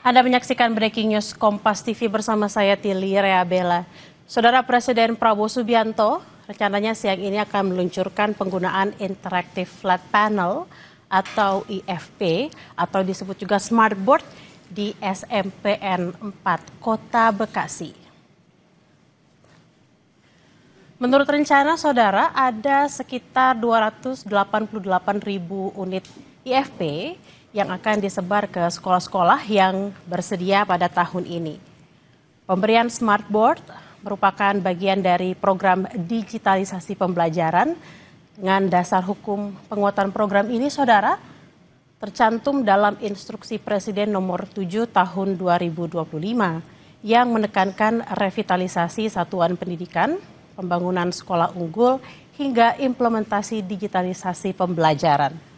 Anda menyaksikan Breaking News Kompas TV bersama saya Tili Reabella. Saudara Presiden Prabowo Subianto rencananya siang ini akan meluncurkan penggunaan Interactive Flat Panel atau IFP atau disebut juga Smart Board di SMPN 4 Kota Bekasi. Menurut rencana saudara ada sekitar 288.000 unit IFP yang akan disebar ke sekolah-sekolah yang bersedia pada tahun ini. Pemberian Smart Board merupakan bagian dari program digitalisasi pembelajaran. Dengan dasar hukum penguatan program ini, saudara, tercantum dalam Instruksi Presiden Nomor 7 Tahun 2025 yang menekankan revitalisasi satuan pendidikan, pembangunan sekolah unggul, hingga implementasi digitalisasi pembelajaran.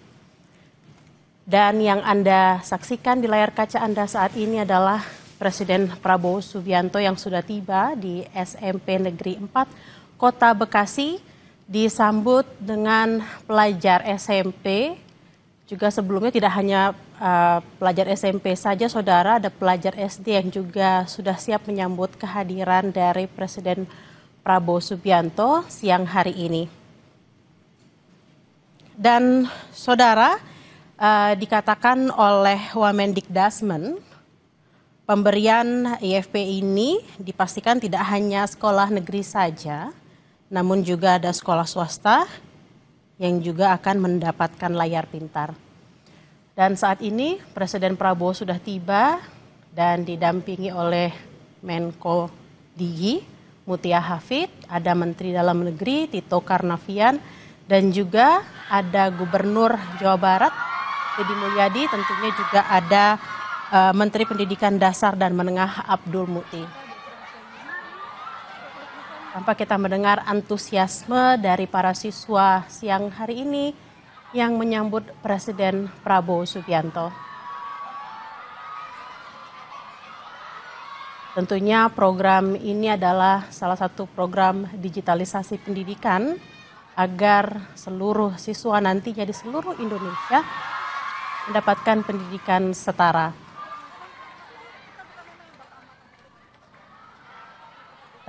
Dan yang Anda saksikan di layar kaca Anda saat ini adalah Presiden Prabowo Subianto yang sudah tiba di SMP Negeri 4 Kota Bekasi, disambut dengan pelajar SMP. Juga sebelumnya tidak hanya pelajar SMP saja, saudara, ada pelajar SD yang juga sudah siap menyambut kehadiran dari Presiden Prabowo Subianto siang hari ini. Dan saudara, dikatakan oleh Wamendikdasmen, pemberian IFP ini dipastikan tidak hanya sekolah negeri saja, namun juga ada sekolah swasta yang juga akan mendapatkan layar pintar. Dan saat ini Presiden Prabowo sudah tiba dan didampingi oleh Menko Digi Mutia Hafid, ada Menteri Dalam Negeri Tito Karnavian, dan juga ada Gubernur Jawa Barat Deddy Mulyadi, tentunya juga ada Menteri Pendidikan Dasar dan Menengah Abdul Muti. Tanpa kita mendengar antusiasme dari para siswa siang hari ini yang menyambut Presiden Prabowo Subianto. Tentunya program ini adalah salah satu program digitalisasi pendidikan agar seluruh siswa nantinya di seluruh Indonesia mendapatkan pendidikan setara.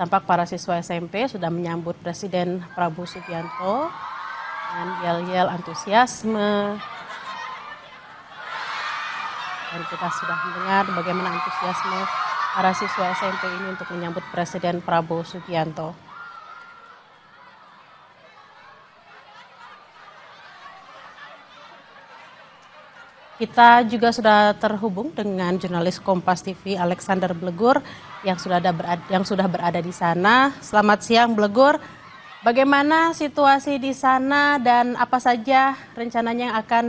Tampak para siswa SMP sudah menyambut Presiden Prabowo Subianto dengan yel-yel antusiasme. Dan kita sudah mendengar bagaimana antusiasme para siswa SMP ini untuk menyambut Presiden Prabowo Subianto. Kita juga sudah terhubung dengan jurnalis Kompas TV Alexander Blegur yang sudah berada di sana. Selamat siang Blegur. Bagaimana situasi di sana dan apa saja rencananya yang akan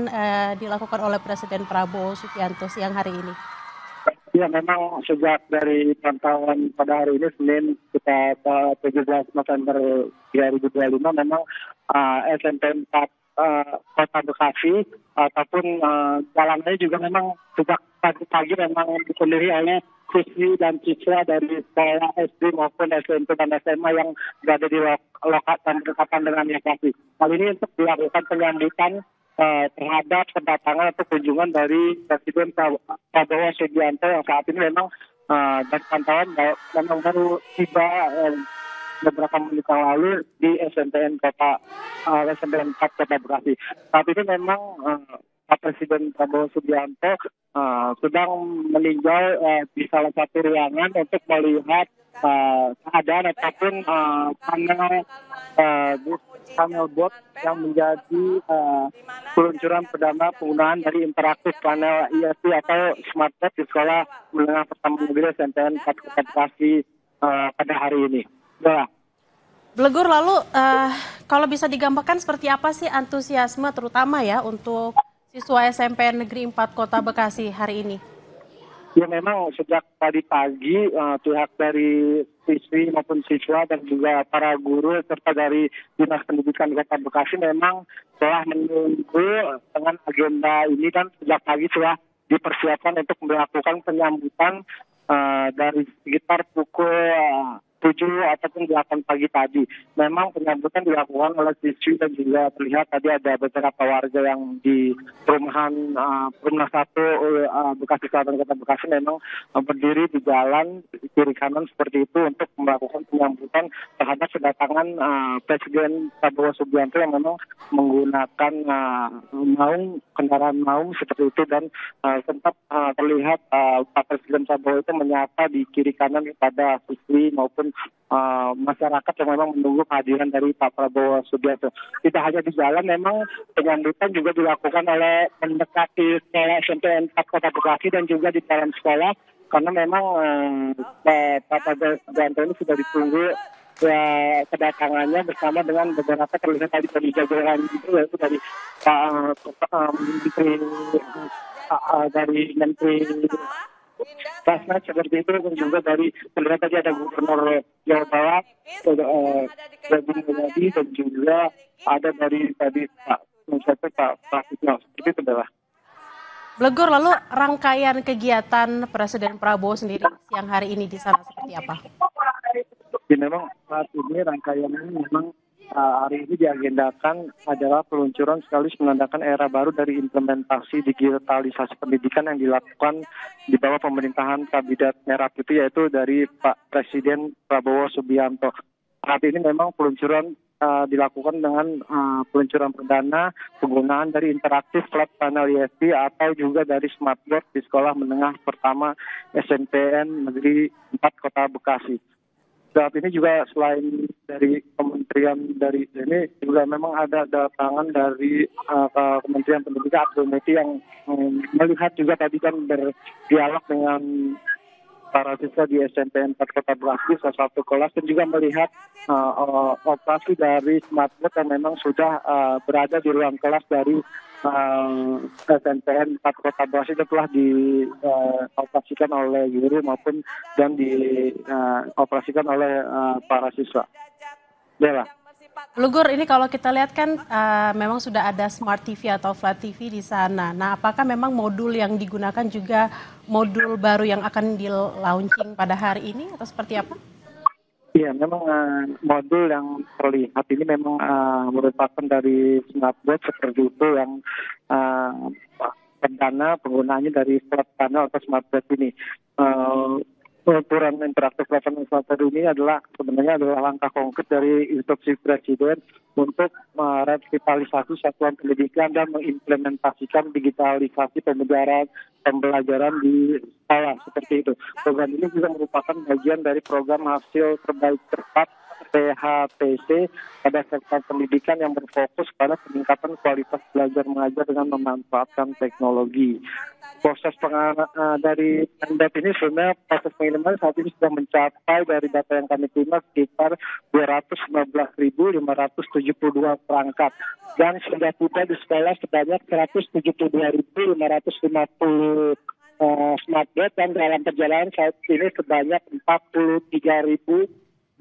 dilakukan oleh Presiden Prabowo Subianto siang hari ini? Ya, memang sejak dari pantauan pada hari ini Senin kita 17 November 2025 memang SMP 4 Kota Bekasi ataupun jalannya juga memang sejak pagi-pagi memang dipenuhi oleh siswi dan siswa dari sekolah SD maupun SMP dan SMA yang berada di lokasi dan berdekatan dengan lokasi. Hal ini untuk dilakukan penyambutan terhadap kedatangan atau kunjungan dari Presiden Prabowo Subianto yang saat ini memang dari pantauan memang baru tiba beberapa menit yang lalu di SMPN 4 Kota Bekasi. Saat ini memang Pak Presiden Prabowo Subianto sedang meninjau di salah satu ruangan untuk melihat keadaan ataupun panel board yang menjadi peluncuran perdana penggunaan dari interaktif panel IFP atau Smart Board di Sekolah Menengah Pertama Negeri SMPN 4 Kota Bekasi pada hari ini. Ya. Blegur, lalu kalau bisa digambarkan seperti apa sih antusiasme terutama ya untuk siswa SMPN Negeri 4 Kota Bekasi hari ini? Ya, memang sejak tadi pagi pihak dari siswi maupun siswa dan juga para guru serta dari Dinas Pendidikan Kota Bekasi memang telah menunggu dengan agenda ini dan sejak pagi sudah dipersiapkan untuk melakukan penyambutan dari sekitar pukul 7 ataupun 8 pagi tadi. Memang penyambutan dilakukan oleh siswi dan juga terlihat tadi ada beberapa warga yang di perumahan Perumnas 1 Bekasi Selatan Kota Bekasi memang berdiri di jalan kiri kanan seperti itu untuk melakukan penyambutan terhadap kedatangan Presiden Prabowo Subianto yang memang menggunakan kendaraan maung seperti itu dan sempat terlihat Pak Presiden Prabowo itu menyapa di kiri kanan kepada siswi maupun masyarakat yang memang menunggu kehadiran dari Pak Prabowo Subianto. Tidak hanya di jalan, memang penyambutan juga dilakukan oleh mendekati sekolah SMP 4 Kota Bekasi dan juga di dalam sekolah karena memang Pak Prabowo Subianto ini sudah ditunggu kedatangannya bersama dengan beberapa terlihat tadi dari jajaran itu yaitu dari Menteri Basnas seperti itu dan juga dari terlihat tadi ada Gubernur Jawa Barat, Mulyadi dan juga ada dari tadi Pak Prasetyo seperti itu adalah. Blegur, lalu rangkaian kegiatan Presiden Prabowo sendiri siang hari ini di sana seperti apa? Jadi memang saat ini rangkaiannya memang hari ini diagendakan adalah peluncuran sekaligus menandakan era baru dari implementasi digitalisasi pendidikan yang dilakukan di bawah pemerintahan Kabinet Merah Putih yaitu dari Pak Presiden Prabowo Subianto. Saat ini memang peluncuran dilakukan dengan peluncuran perdana penggunaan dari interaktif flat panel ISP atau juga dari smartboard di sekolah menengah pertama SNPN Negeri 4 Kota Bekasi. Saat ini juga selain dari kementerian dari ini juga memang ada datangan dari Kementerian Pendidikan Abdul Meti yang melihat juga tadi kan berdialog dengan para siswa di SNPN 4 Kota Bekasi salah satu kelas dan juga melihat operasi dari smartboard yang memang sudah berada di ruang kelas dari SNPN 4 Kota Bekasi itu telah dioperasikan oleh guru maupun dan dioperasikan oleh para siswa. Bella. Blegur, ini kalau kita lihat kan memang sudah ada Smart TV atau Flat TV di sana. Nah, apakah memang modul yang digunakan juga modul baru yang akan di-launching pada hari ini atau seperti apa? Iya, memang modul yang terlihat ini memang merupakan dari smartboard seperti itu yang perdana penggunaannya dari flat panel atau smartboard ini. Peluncuran interaktif level ini sebenarnya adalah langkah konkret dari instruksi Presiden untuk merevitalisasi satuan pendidikan dan mengimplementasikan digitalisasi pembelajaran di sekolah seperti itu. Program ini juga merupakan bagian dari program hasil terbaik cepat PHTC pada sektor pendidikan yang berfokus pada peningkatan kualitas belajar mengajar dengan memanfaatkan teknologi. Proses dari mandat ini sebenarnya proses pengiriman saat ini sudah mencapai dari data yang kami terima sekitar 215.572 perangkat dan sudah tiba di sekolah sebanyak 172.550 smartboard dan dalam perjalanan saat ini sebanyak 43.022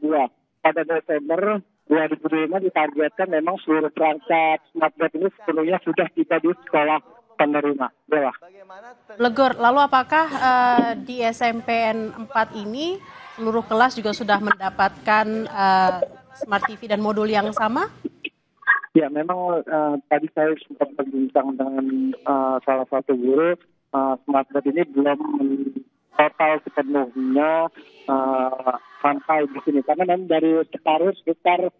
buah. Pada Desember 2005 ditargetkan memang seluruh perangkat smartboard ini sepenuhnya sudah tiba di sekolah penerima. Bella. Blegur, lalu apakah di SMPN 4 ini seluruh kelas juga sudah mendapatkan Smart TV dan modul yang sama? Ya, memang tadi saya sempat berbincang dengan salah satu guru, smartboard ini belum total sepenuhnya sampai di sini. Karena memang dari sekitar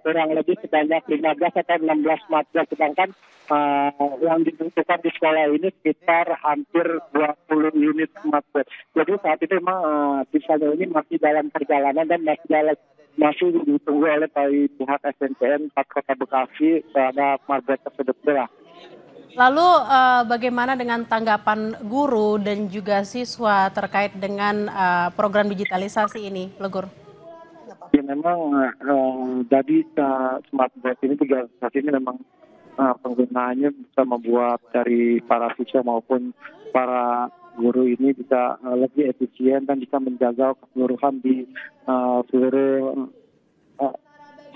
kurang lebih sebanyak 15 atau 16 smartboard, sedangkan yang dibutuhkan di sekolah ini sekitar hampir 20 unit smartboard. Jadi saat itu memang sisanya ini masih dalam perjalanan dan masih ditunggu oleh pihak SNPN 4 Kota Bekasi terhadap smartboard tersebut. Lalu bagaimana dengan tanggapan guru dan juga siswa terkait dengan program digitalisasi ini, Blegur? Ya memang jadi smartboard ini saat ini memang penggunaannya bisa membuat dari para siswa maupun para guru ini bisa lebih efisien dan bisa menjaga keseluruhan di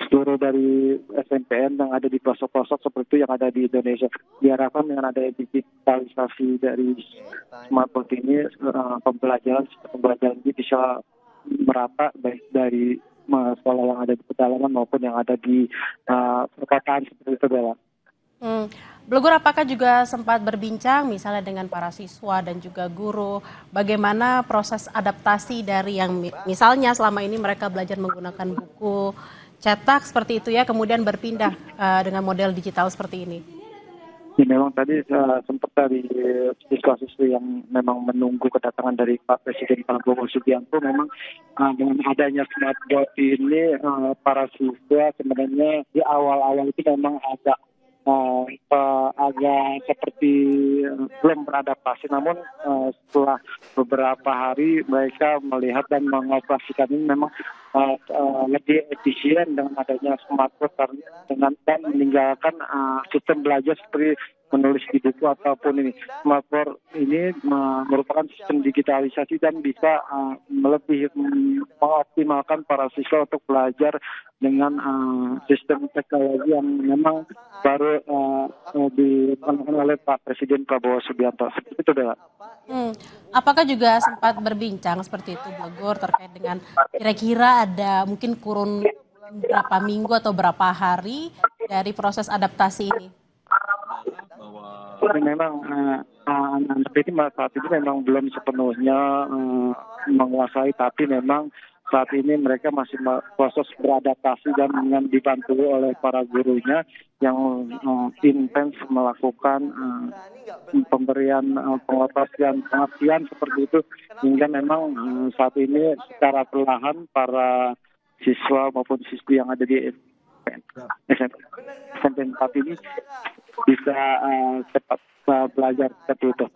seluruh dari SNPN yang ada di pelosok-pelosok seperti yang ada di Indonesia. Diharapkan dengan ada digitalisasi dari smartboard ini pembelajaran ini bisa merata baik dari sekolah yang ada di pedalaman maupun yang ada di perkotaan seperti itu, Bella. Blegur, apakah juga sempat berbincang misalnya dengan para siswa dan juga guru, bagaimana proses adaptasi dari yang misalnya selama ini mereka belajar menggunakan buku cetak seperti itu ya, kemudian berpindah dengan model digital seperti ini? Ya, memang tadi sempat dari siswa-siswi yang memang menunggu kedatangan dari Pak Presiden Prabowo Subianto, memang dengan adanya smartboard ini para siswa sebenarnya di awal-awal itu memang agak seperti belum beradaptasi, namun setelah beberapa hari mereka melihat dan mengoperasikan ini memang lebih efisien dengan adanya smartboard dan meninggalkan sistem belajar seperti menulis di buku ataupun ini. Smartboard ini merupakan sistem digitalisasi dan bisa lebih mengoptimalkan para siswa untuk belajar dengan sistem teknologi yang memang baru dipanggil oleh Pak Presiden Prabowo Subianto. Seperti itu, Bella. Apakah juga sempat berbincang seperti itu, Blegur, terkait dengan kira-kira ada mungkin kurun berapa minggu atau berapa hari dari proses adaptasi ini? Memang anak-anak ini saat ini memang belum sepenuhnya menguasai, tapi memang saat ini mereka masih proses beradaptasi dan dengan dibantu oleh para gurunya yang intens melakukan pemberian pengertian seperti itu, hingga memang saat ini secara perlahan para siswa maupun siswi yang ada di SMP 4 ini bisa cepat belajar seperti itu.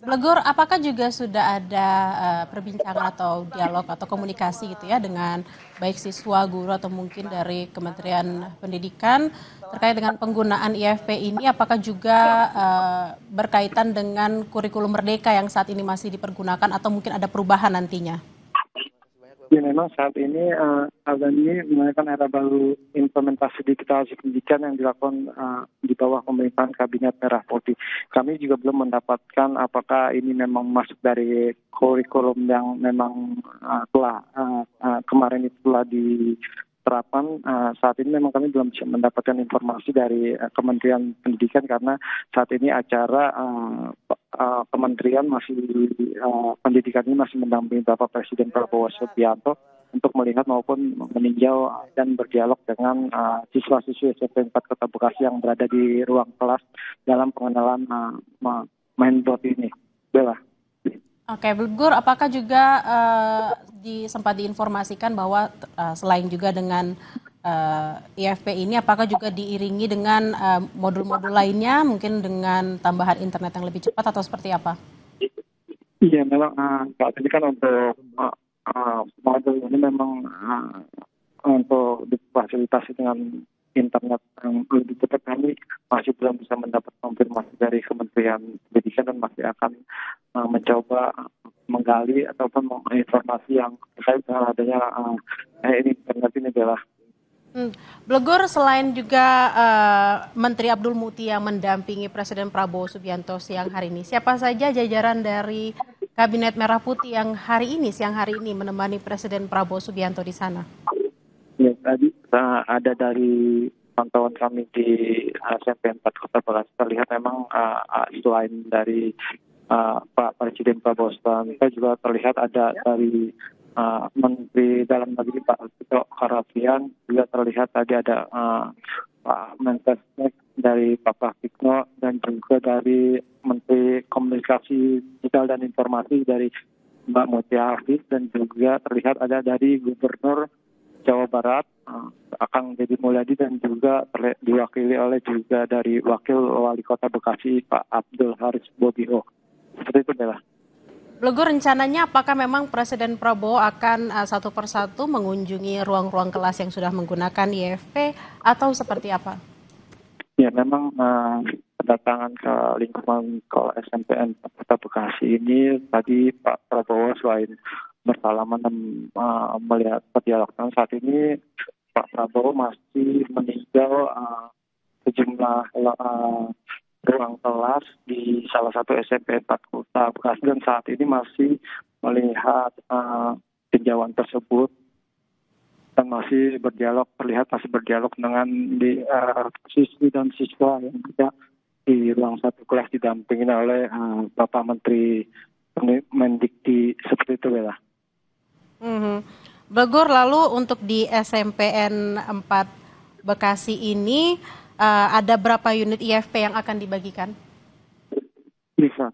Blegur, apakah juga sudah ada perbincangan atau dialog atau komunikasi gitu ya dengan baik siswa, guru atau mungkin dari Kementerian Pendidikan terkait dengan penggunaan IFP ini? Apakah juga berkaitan dengan kurikulum Merdeka yang saat ini masih dipergunakan atau mungkin ada perubahan nantinya? Ya, memang saat ini ini merupakan era baru implementasi digitalisasi pendidikan yang dilakukan di bawah pemerintahan Kabinet Merah Putih. Kami juga belum mendapatkan apakah ini memang masuk dari kurikulum yang memang telah kemarin itu telah diterapkan. Saat ini memang kami belum bisa mendapatkan informasi dari Kementerian Pendidikan karena saat ini acara Kementerian Pendidikan ini masih mendampingi Bapak Presiden Prabowo Subianto untuk melihat maupun meninjau dan berdialog dengan siswa-siswi SMP 4 Kota Bekasi yang berada di ruang kelas dalam pengenalan mainboard ini. Bella. Oke, Blegur, apakah juga sempat diinformasikan bahwa selain juga dengan IFP ini, apakah juga diiringi dengan modul-modul lainnya, mungkin dengan tambahan internet yang lebih cepat atau seperti apa? Iya, memang saat ini kan untuk modul ini memang untuk difasilitasi dengan internet yang lebih cepat. Kami masih belum bisa mendapat konfirmasi dari Kementerian Pendidikan dan masih akan mencoba menggali ataupun informasi yang terkait dengan adanya ini internet ini adalah. Blegur, selain juga Menteri Abdul Muti yang mendampingi Presiden Prabowo Subianto siang hari ini, siapa saja jajaran dari Kabinet Merah Putih yang siang hari ini menemani Presiden Prabowo Subianto di sana? Ya, tadi ada dari pantauan kami di SMP 4 Kota Bekasi terlihat memang selain dari Pak Presiden Prabowo Subianto juga terlihat ada dari Menteri Dalam Negeri Pak Tito Karnavian, juga terlihat tadi ada Pak Mensesnek dari Pak Pratikno dan juga dari Menteri Komunikasi Digital dan Informasi dari Mbak Mutia Hafiz, dan juga terlihat ada dari Gubernur Jawa Barat Akang Deddy Mulyadi, dan juga diwakili oleh juga dari Wakil Wali Kota Bekasi Pak Abdul Haris Bobiho. Seperti itu, Bella. Blegur, rencananya apakah memang Presiden Prabowo akan satu persatu mengunjungi ruang-ruang kelas yang sudah menggunakan IFP atau seperti apa? Ya, memang kedatangan ke lingkungan sekolah SMPN Kota Bekasi ini tadi Pak Prabowo selain bersalaman dan melihat perdialogan, saat ini Pak Prabowo masih meninjau sejumlah ruang kelas di salah satu SMP 4 Kota Bekasi, dan saat ini masih melihat tinjauan tersebut dan masih berdialog, terlihat masih berdialog dengan siswi dan siswa yang ada di ruang satu kelas didampingi oleh Bapak Menteri Mendikti seperti itu, Bella. Blegur, lalu untuk di SMPN 4 Bekasi ini ada berapa unit IFP yang akan dibagikan? Bisa.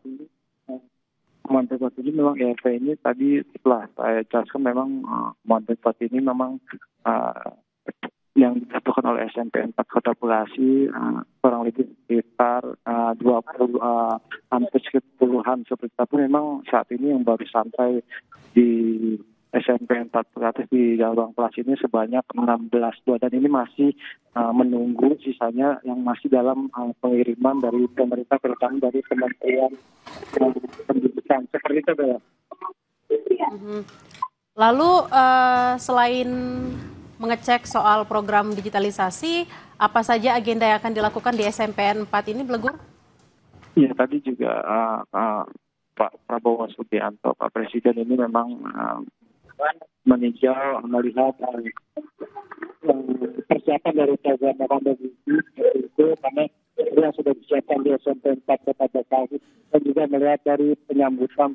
Komandan Pos ini memang IFP ini tadi setelah saya jelaskan memang Komandan Pos ini memang yang disatukan oleh SMP 4 Kota Bekasi kurang lebih sekitar 20 hampir sekitar puluhan seperti itu. Tapi memang saat ini yang baru sampai di SMP 4 Bekasi di ruang kelas ini sebanyak 16 buah dan ini masih menunggu sisanya yang masih dalam pengiriman dari pemerintah terutama dari Kementerian Pendidikan seperti itu, Bella. Lalu selain mengecek soal program digitalisasi, apa saja agenda yang akan dilakukan di SMPN 4 ini, Blegur? Ya, tadi juga Pak Prabowo Subianto, Pak Presiden ini memang meninjau, melihat persiapan dari program Pandemi itu karena yang sudah disiapkan di SMP 4 Kota Bekasi dan juga melihat dari penyambutan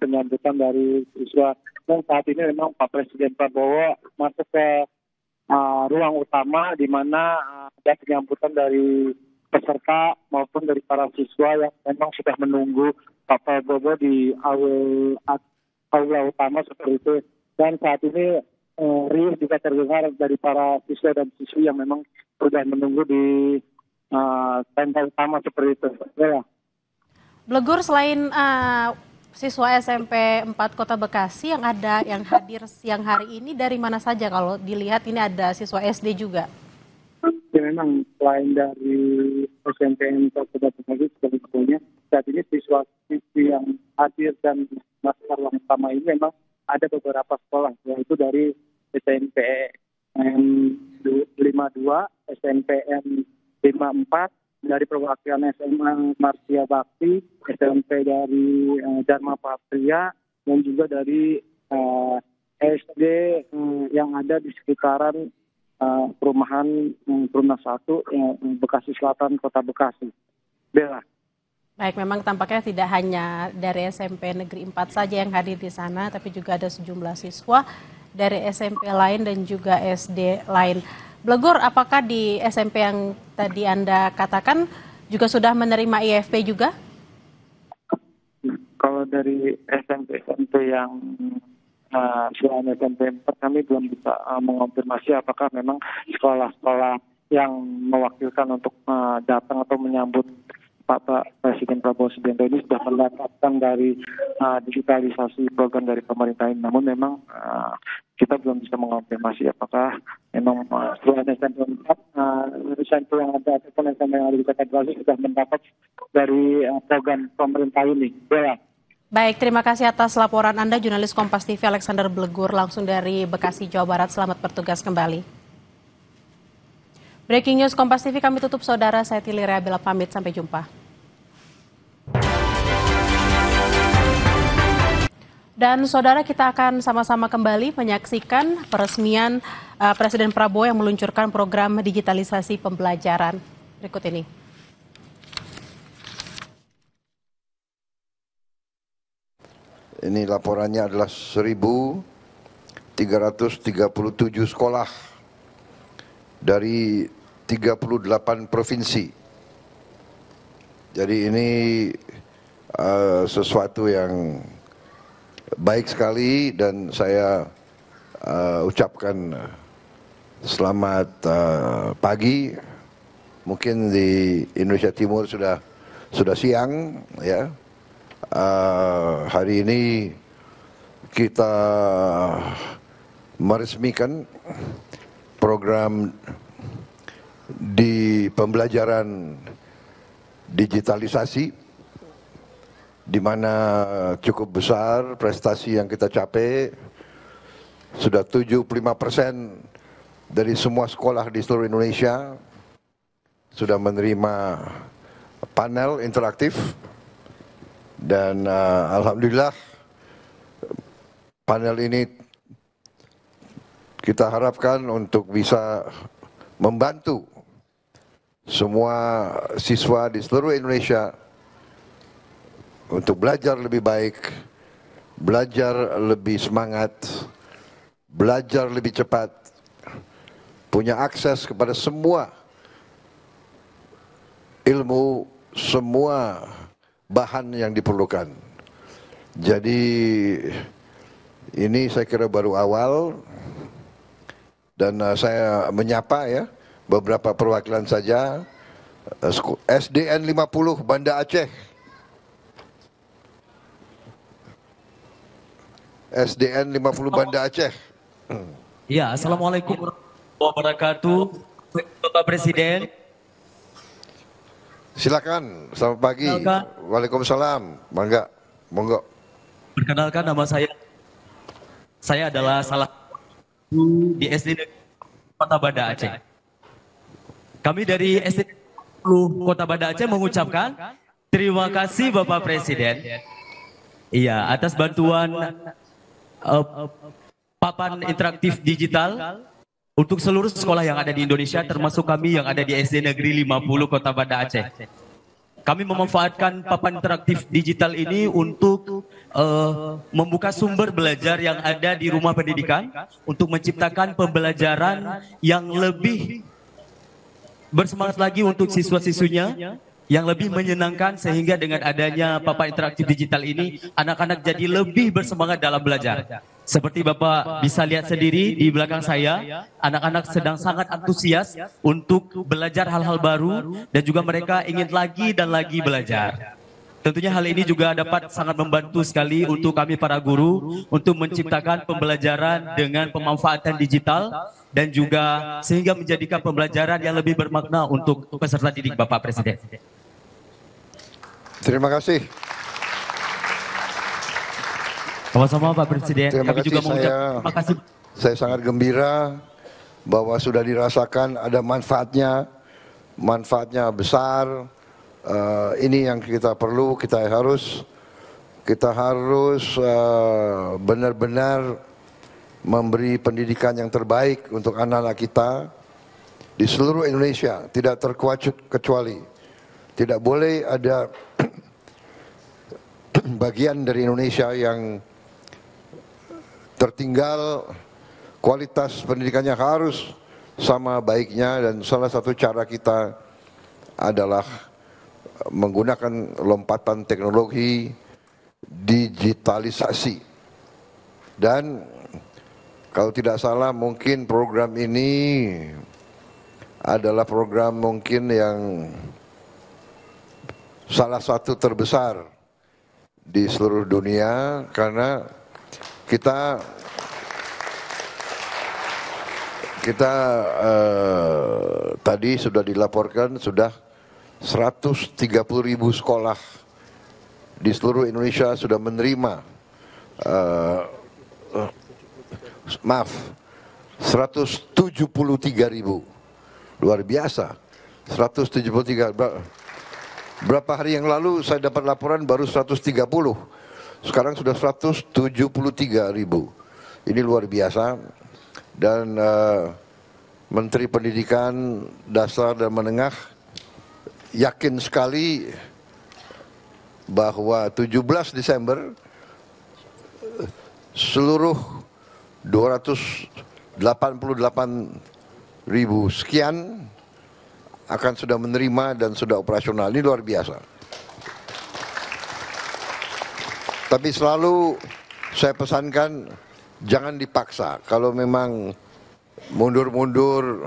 dari siswa. Dan saat ini memang Pak Presiden Prabowo masuk ke ruang utama di mana ada penyambutan dari peserta maupun dari para siswa yang memang sudah menunggu Pak Prabowo di aula utama seperti itu. Dan saat ini riuh juga terdengar dari para siswa dan siswi yang memang sudah menunggu di tenda utama seperti itu. Ya. Blegur, selain siswa SMP 4 Kota Bekasi yang hadir siang hari ini dari mana saja? Kalau dilihat ini ada siswa SD juga. Ya, memang selain dari SMP 4 Kota Bekasi sebetulnya saat ini siswa-siswi yang hadir dan masuk ruang utama ini memang ada beberapa sekolah, yaitu dari SMPN 52, SMPN 54, dari perwakilan SMA Marsia Bakti, SMP dari Dharma Patria, dan juga dari SD yang ada di sekitaran perumahan Perumna 1 Bekasi Selatan, Kota Bekasi. Bella. Baik, memang tampaknya tidak hanya dari SMP Negeri 4 saja yang hadir di sana, tapi juga ada sejumlah siswa dari SMP lain dan juga SD lain. Blegur, apakah di SMP yang tadi Anda katakan juga sudah menerima IFP juga? Kalau dari SMP yang selain SMP 4 kami belum bisa mengonfirmasi apakah memang sekolah-sekolah yang mewakilkan untuk datang atau menyambut Pak Presiden Prabowo Subianto ini sudah mendapatkan dari digitalisasi program dari pemerintah ini. Namun memang kita belum bisa mengonfirmasi apakah memang selain SMP 4, SMP yang ada ataupun SMP yang ada di Kota Bekasi sudah mendapat dari program pemerintah ini. Ya. Baik, terima kasih atas laporan Anda, jurnalis Kompas TV Alexander Blegur langsung dari Bekasi, Jawa Barat. Selamat bertugas kembali. Breaking News Kompas TV kami tutup, saudara. Saya Tili Reabela pamit, sampai jumpa. Dan saudara, kita akan sama-sama kembali menyaksikan peresmian Presiden Prabowo yang meluncurkan program digitalisasi pembelajaran. Berikut ini. Ini laporannya adalah 1.337 sekolah dari 38 provinsi. Jadi ini sesuatu yang baik sekali dan saya ucapkan selamat pagi. Mungkin di Indonesia Timur sudah siang ya. Hari ini kita meresmikan program di pembelajaran digitalisasi di mana cukup besar prestasi yang kita capai. Sudah 75% dari semua sekolah di seluruh Indonesia sudah menerima panel interaktif dan alhamdulillah panel ini kita harapkan untuk bisa membantu semua siswa di seluruh Indonesia untuk belajar lebih baik, belajar lebih semangat, belajar lebih cepat, punya akses kepada semua ilmu, semua bahan yang diperlukan. Jadi ini saya kira baru awal, dan saya menyapa ya beberapa perwakilan saja. SDN 50 Banda Aceh. SDN 50 Banda Aceh. Ya, Assalamualaikum warahmatullahi wabarakatuh, Bapak Presiden. Silakan, selamat pagi. Silakan. Waalaikumsalam. Mangga, monggo. Perkenalkan, nama saya adalah salah satu di SD Kota Banda Aceh. Kami dari SD 10 Kota Banda Aceh mengucapkan terima kasih Bapak Presiden. Iya, atas bantuan papan interaktif digital untuk seluruh sekolah yang ada di Indonesia, termasuk kami yang ada di SD Negeri 50 Kota Banda Aceh. Kami memanfaatkan papan interaktif digital ini untuk membuka sumber belajar yang ada di rumah pendidikan untuk menciptakan pembelajaran yang lebih bersemangat lagi untuk siswa-siswinya, yang lebih menyenangkan, sehingga dengan adanya papan interaktif digital ini anak-anak jadi lebih bersemangat dalam belajar. Seperti Bapak bisa lihat sendiri di belakang saya, anak-anak sedang sangat antusias untuk belajar hal-hal baru dan juga mereka ingin lagi dan lagi belajar. Tentunya hal ini juga dapat sangat membantu sekali untuk kami para guru untuk menciptakan pembelajaran dengan pemanfaatan digital dan juga sehingga menjadikan pembelajaran yang lebih bermakna untuk peserta didik Bapak Presiden. Terima kasih. Sama-sama Pak Presiden. Terima Kami kasih. juga mengucapkan terima kasih. Saya sangat gembira bahwa sudah dirasakan ada manfaatnya besar. Ini yang kita perlu, kita harus benar-benar memberi pendidikan yang terbaik untuk anak-anak kita di seluruh Indonesia, tidak terkecuali. Tidak boleh ada bagian dari Indonesia yang tertinggal. Kualitas pendidikannya harus sama baiknya, dan salah satu cara kita adalah menggunakan lompatan teknologi digitalisasi. Dan kalau tidak salah mungkin program ini adalah program mungkin yang salah satu terbesar di seluruh dunia, karena kita tadi sudah dilaporkan sudah 130.000 sekolah di seluruh Indonesia sudah menerima 173.000, luar biasa. 173. Berapa hari yang lalu saya dapat laporan baru 130, sekarang sudah 173.000. Ini luar biasa. Dan Menteri Pendidikan Dasar dan Menengah yakin sekali bahwa 17 Desember seluruh 288.000 sekian akan sudah menerima dan sudah operasional. Ini luar biasa. Tapi selalu saya pesankan, jangan dipaksa. Kalau memang mundur-mundur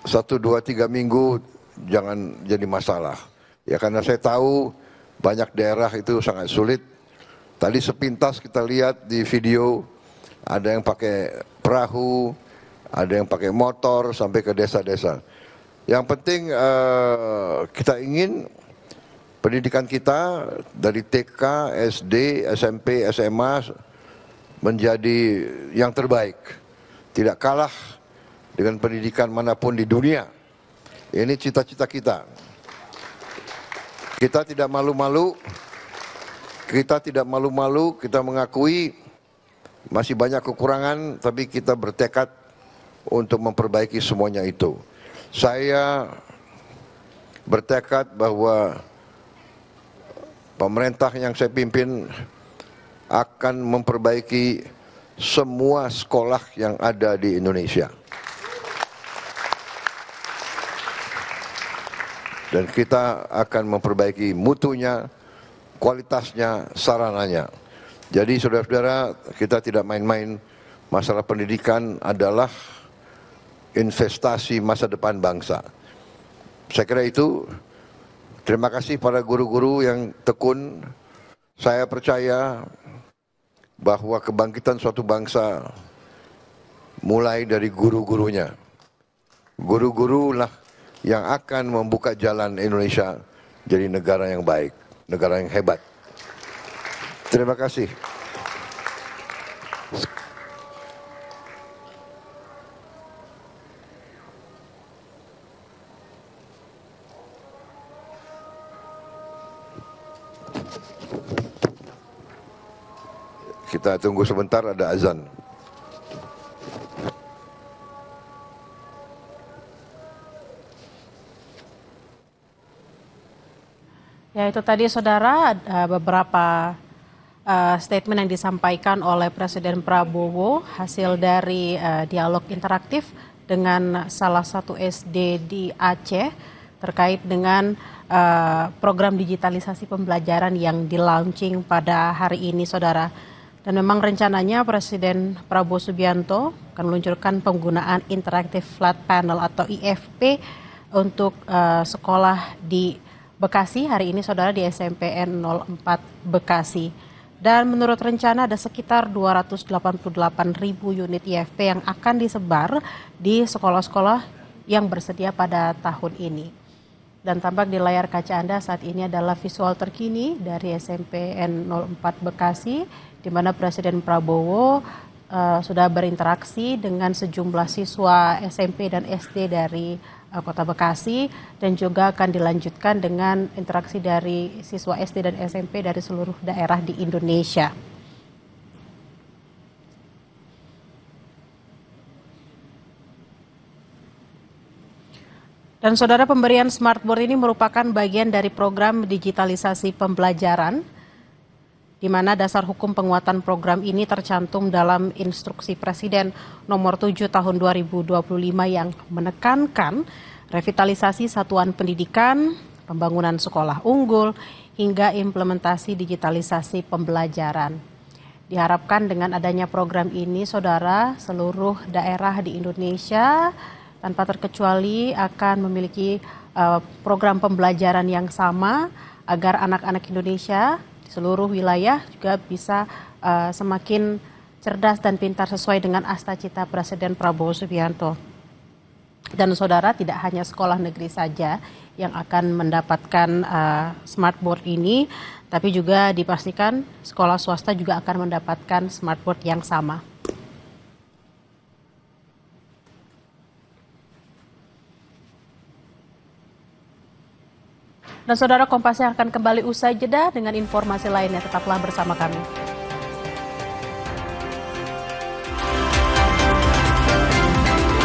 1, 2, 3 minggu, jangan jadi masalah. Ya, karena saya tahu banyak daerah itu sangat sulit. Tadi sepintas kita lihat di video, ada yang pakai perahu, ada yang pakai motor sampai ke desa-desa. Yang penting kita ingin pendidikan kita dari TK, SD, SMP, SMA menjadi yang terbaik. Tidak kalah dengan pendidikan manapun di dunia. Ini cita-cita kita. Kita tidak malu-malu, kita mengakui Masih banyak kekurangan, tapi kita bertekad untuk memperbaiki semuanya itu. Saya bertekad bahwa pemerintah yang saya pimpin akan memperbaiki semua sekolah yang ada di Indonesia. Dan kita akan memperbaiki mutunya, kualitasnya, sarananya. Jadi saudara-saudara, kita tidak main-main. Masalah pendidikan adalah investasi masa depan bangsa. Saya kira itu. Terima kasih pada guru-guru yang tekun. Saya percaya bahwa kebangkitan suatu bangsa mulai dari guru-gurunya. Guru-guru lah yang akan membuka jalan Indonesia jadi negara yang baik, negara yang hebat. Terima kasih. Kita tunggu sebentar, ada azan. Ya, itu tadi saudara beberapa statement yang disampaikan oleh Presiden Prabowo hasil dari dialog interaktif dengan salah satu SD di Aceh terkait dengan program digitalisasi pembelajaran yang di-launching pada hari ini, saudara. Dan memang rencananya Presiden Prabowo Subianto akan meluncurkan penggunaan Interactive Flat Panel atau IFP untuk sekolah di Bekasi hari ini, saudara, di SMPN 04 Bekasi. Dan menurut rencana ada sekitar 288.000 unit IFP yang akan disebar di sekolah-sekolah yang bersedia pada tahun ini. Dan tampak di layar kaca Anda saat ini adalah visual terkini dari SMPN 04 Bekasi, di mana Presiden Prabowo sudah berinteraksi dengan sejumlah siswa SMP dan SD dari Kota Bekasi, dan juga akan dilanjutkan dengan interaksi dari siswa SD dan SMP dari seluruh daerah di Indonesia. Dan saudara, pemberian smartboard ini merupakan bagian dari program digitalisasi pembelajaran, di mana dasar hukum penguatan program ini tercantum dalam Instruksi Presiden nomor 7 tahun 2025 yang menekankan revitalisasi satuan pendidikan, pembangunan sekolah unggul, hingga implementasi digitalisasi pembelajaran. Diharapkan dengan adanya program ini, saudara, seluruh daerah di Indonesia tanpa terkecuali akan memiliki program pembelajaran yang sama agar anak-anak Indonesia di seluruh wilayah juga bisa semakin cerdas dan pintar sesuai dengan asta-cita Presiden Prabowo Subianto. Dan saudara, tidak hanya sekolah negeri saja yang akan mendapatkan smartboard ini, tapi juga dipastikan sekolah swasta juga akan mendapatkan smartboard yang sama. Dan saudara, Kompas yang akan kembali usai jeda dengan informasi lainnya. Tetaplah bersama kami.